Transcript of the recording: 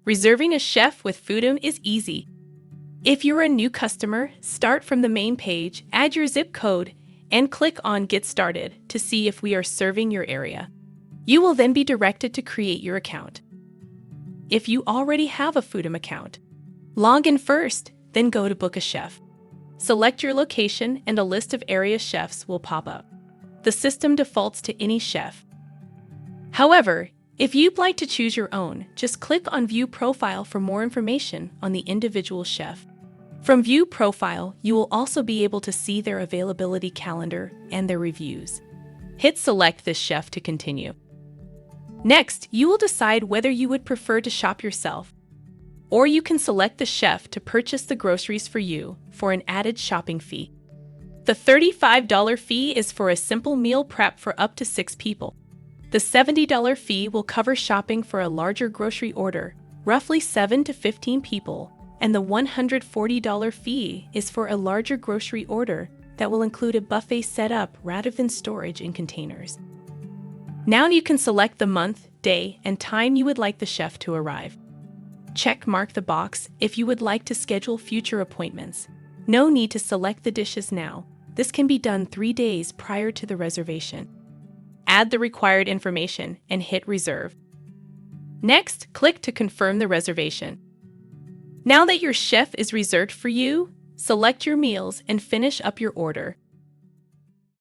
Reserving a chef with Foodum is easy. If you're a new customer, start from the main page, add your zip code, and click on Get Started to see if we are serving your area. You will then be directed to create your account. If you already have a Foodum account, log in first, then go to Book a Chef. Select your location and a list of area chefs will pop up. The system defaults to any chef. However, if you'd like to choose your own, just click on View Profile for more information on the individual chef. From View Profile, you will also be able to see their availability calendar and their reviews. Hit Select this chef to continue. Next, you will decide whether you would prefer to shop yourself, or you can select the chef to purchase the groceries for you for an added shopping fee. The $35 fee is for a simple meal prep for up to 6 people. The $70 fee will cover shopping for a larger grocery order, roughly 7 to 15 people, and the $140 fee is for a larger grocery order that will include a buffet setup rather than storage in containers. Now you can select the month, day, and time you would like the chef to arrive. Check mark the box if you would like to schedule future appointments. No need to select the dishes now. This can be done 3 days prior to the reservation. Add the required information and hit Reserve. Next, click to confirm the reservation. Now that your chef is reserved for you, select your meals and finish up your order.